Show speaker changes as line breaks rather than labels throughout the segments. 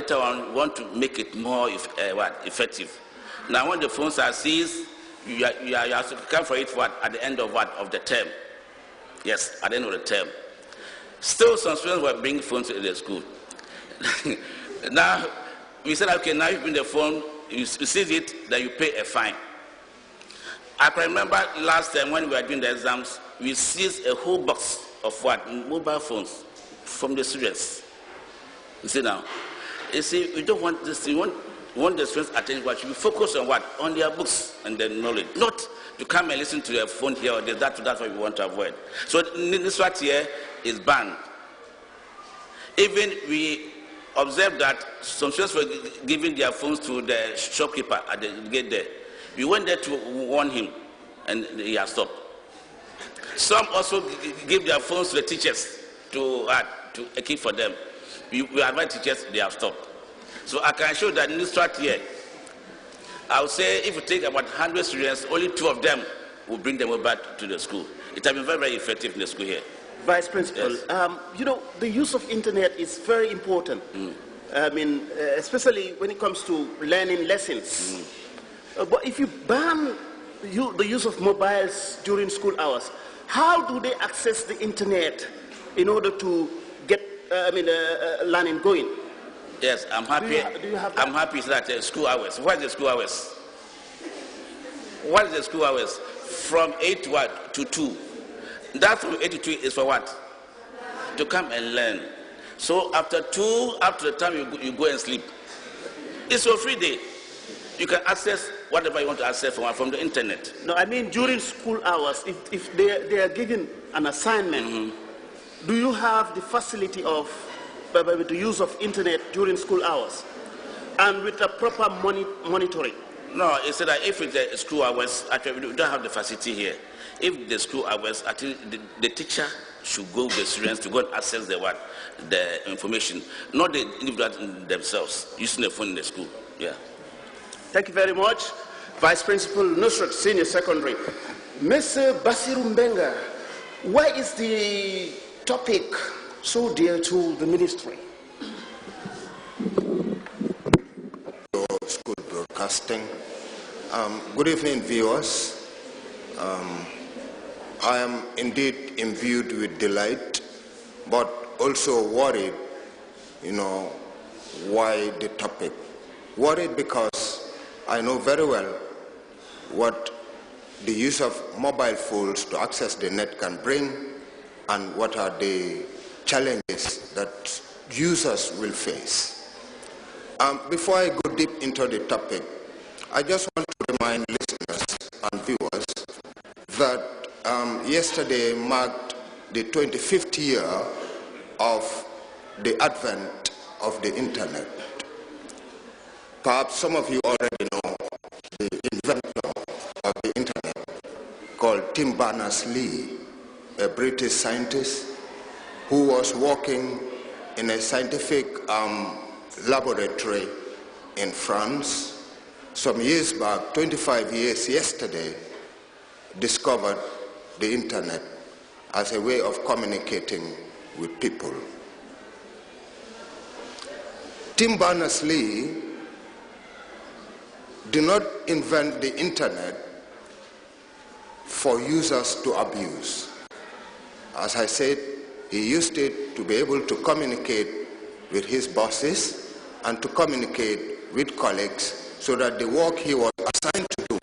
later on want to make it more effective. Now, when the phones are seized, you have to come for it at the end of the term. Yes, at the end of the term. Still, some students were bringing phones to the school. Now, we said, okay, now you bring the phone, you seize it, then you pay a fine. I can remember last time when we were doing the exams, we seized a whole box of mobile phones from the students. You see now, you see, we don't want this. We want the students' attention. But should be focused on what? On their books and their knowledge, not to come and listen to their phone here or there. That's what we want to avoid. So this right here is banned. Even we observed that some students were giving their phones to the shopkeeper at the gate there. We went there to warn him, and he has stopped. Some also give their phones to the teachers to keep for them. We advise teachers, they have stopped. So I can show that in this track here, I would say if you take about 100 students, only 2 of them will bring them back to the school. It has been very, very effective in the school here.
Vice Principal, yes. You know, the use of internet is very important. I mean, especially when it comes to learning lessons. But if you ban the use of mobiles during school hours, how do they access the internet in order to get learning going?
Yes, I'm happy. Do you have that? I'm happy that school hours. What is the school hours? What is the school hours? From 8 to 2. That from 8 to 2 is for what? To come and learn. So after 2, up to the time you go and sleep. It's your free day. You can access whatever you want to access from the internet.
No, I mean during school hours, if they are given an assignment, do you have the facility of the use of internet during school hours and with a proper monitoring?
No, it's that if it's school hours, actually we don't have the facility here. If the school hours, actually the teacher should go with the students to go and access the information, not the individuals themselves using the phone in the school. Yeah.
Thank you very much, Vice Principal Nusrat Senior Secondary. Mr. Basiru Mbenga, why is the topic so dear to the ministry?
School broadcasting. Good evening, viewers. I am indeed imbued with delight, but also worried, why the topic. Worried because I know very well what the use of mobile phones to access the net can bring and what are the challenges that users will face. Before I go deep into the topic, I just want to remind listeners and viewers that yesterday marked the 25th year of the advent of the internet. Perhaps some of you already know the inventor of the internet called Tim Berners-Lee, a British scientist who was working in a scientific laboratory in France. Some years back, 25 years yesterday, discovered the internet as a way of communicating with people. Tim Berners-Lee did not invent the internet for users to abuse. As I said, he used it to be able to communicate with his bosses and to communicate with colleagues so that the work he was assigned to do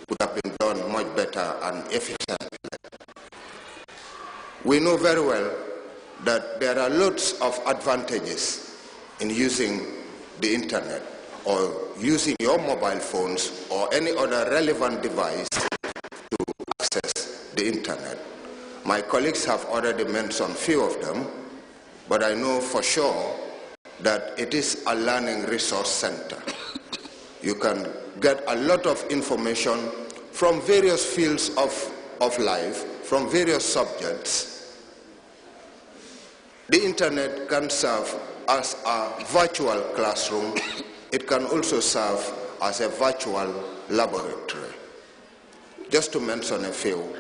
would have been done much better and efficiently. We know very well that there are lots of advantages in using the internet or using your mobile phones or any other relevant device to access the internet. My colleagues have already mentioned a few of them, but I know for sure that it is a learning resource center. You can get a lot of information from various fields of life, from various subjects. The internet can serve as a virtual classroom. It can also serve as a virtual laboratory. Just to mention a few,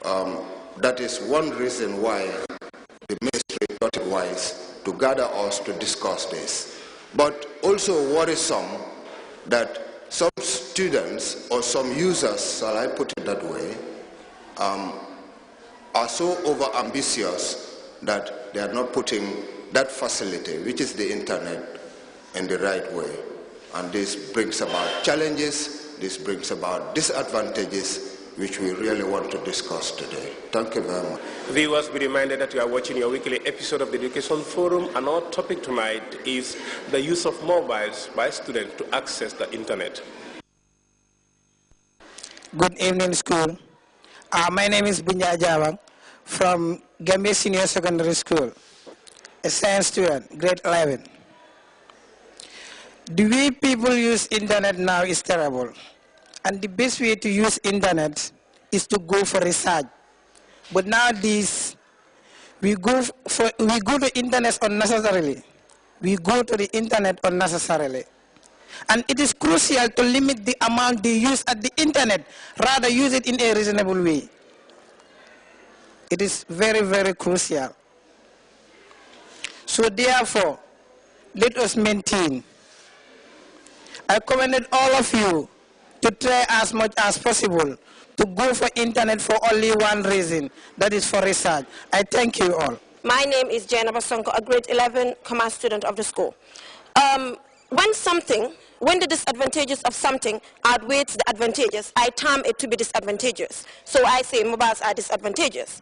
that is one reason why the ministry thought it wise to gather us to discuss this. but also worrisome that some students or some users, shall I put it that way, are so over-ambitious that they are not putting that facility, which is the internet, in the right way. And this brings about challenges, this brings about disadvantages, which we really want to discuss today. Thank you very much.
Viewers, be reminded that you are watching your weekly episode of the Education Forum, and our topic tonight is the use of mobiles by students to access the internet.
Good evening, school. My name is Bunya Jawang from Gambia Senior Secondary School, a science student, grade 11. The way people use internet now is terrible. And the best way to use internet is to go for research. But nowadays, we go to internet unnecessarily. We go to the internet unnecessarily. And it is crucial to limit the amount they use at the internet, rather use it in a reasonable way. It is very, very crucial. So therefore, let us maintain. I commended all of you to try as much as possible to go for internet for only one reason, that is for research. I thank you all.
My name is Jaina Basonko, a grade 11 commerce student of the school. When the disadvantages of something outweighs the advantages, I term it to be disadvantageous. So I say mobiles are disadvantageous,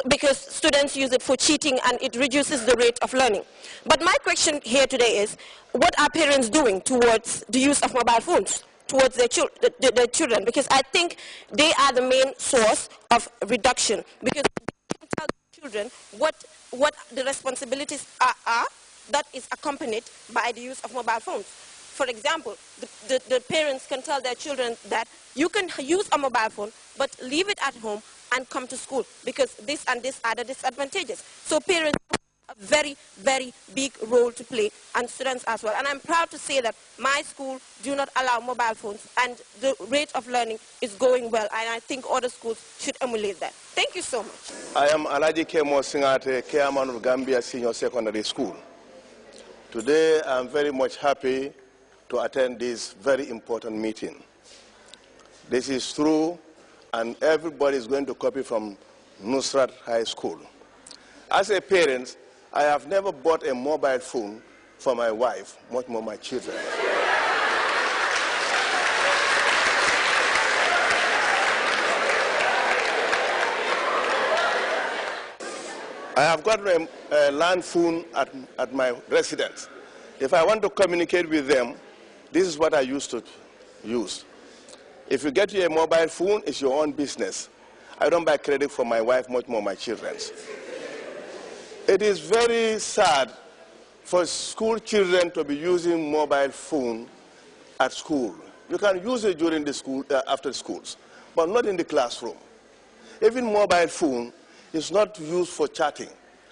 because students use it for cheating and it reduces the rate of learning. But my question here today is, what are parents doing towards the use of mobile phones towards their children? Because I think they are the main source of reduction, because they can tell children what the responsibilities are that is accompanied by the use of mobile phones. For example, the parents can tell their children that you can use a mobile phone, but leave it at home and come to school, because this and this are the disadvantages. So parents have a very, very big role to play, and students as well. And I'm proud to say that my school do not allow mobile phones, and the rate of learning is going well, and I think other schools should emulate that. Thank you so much.
I am Alaji Kemo Singate, chairman of Gambia Senior Secondary School. Today I'm very much happy to attend this very important meeting. This is true, and everybody is going to copy from Nusrat High School. As a parent, I have never bought a mobile phone for my wife, much more my children. I have got a land phone at my residence. If I want to communicate with them, this is what I used to use. If you get you a mobile phone, it's your own business. I don't buy credit for my wife, much more my children's. It is very sad for school children to be using mobile phone at school. You can use it during the school, after schools, but not in the classroom. Even mobile phone is not used for chatting.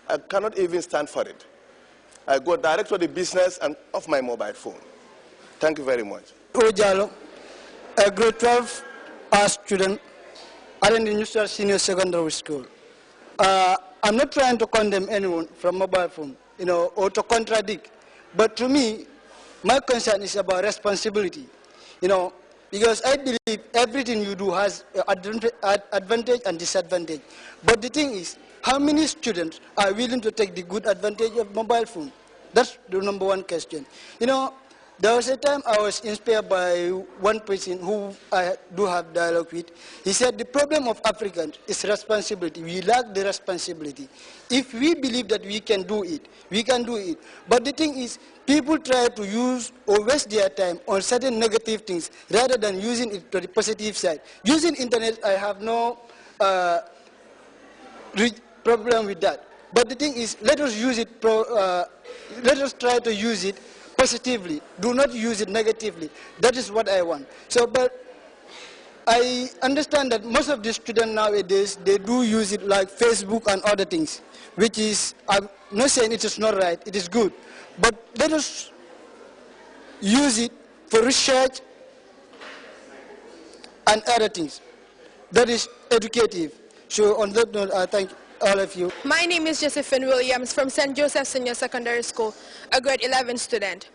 I cannot even stand for it. I go direct to the business and off my mobile phone. Thank you very much.
Ojalo, a grade 12 student at the Nusrat Senior Secondary School. I'm not trying to condemn anyone from mobile phone, or to contradict. But to me, my concern is about responsibility, because I believe everything you do has advantage and disadvantage. But the thing is, how many students are willing to take the good advantage of mobile phone? That's the number one question. There was a time I was inspired by one person who I do have dialogue with. He said the problem of Africans is responsibility. We lack the responsibility. If we believe that we can do it, we can do it. But the thing is, people try to use or waste their time on certain negative things rather than using it to the positive side. Using internet, I have no problem with that. But the thing is, let us use it. Let us try to use it positively. Do not use it negatively. That is what I want. So, but I understand that most of the students nowadays, they do use it like Facebook and other things, which is, I'm not saying it is not right, it is good. But let us use it for research and other things. That is educative. So on that note, I thank all of you.
My name is Josephine Williams from St. Joseph Senior Secondary School, a grade 11 student.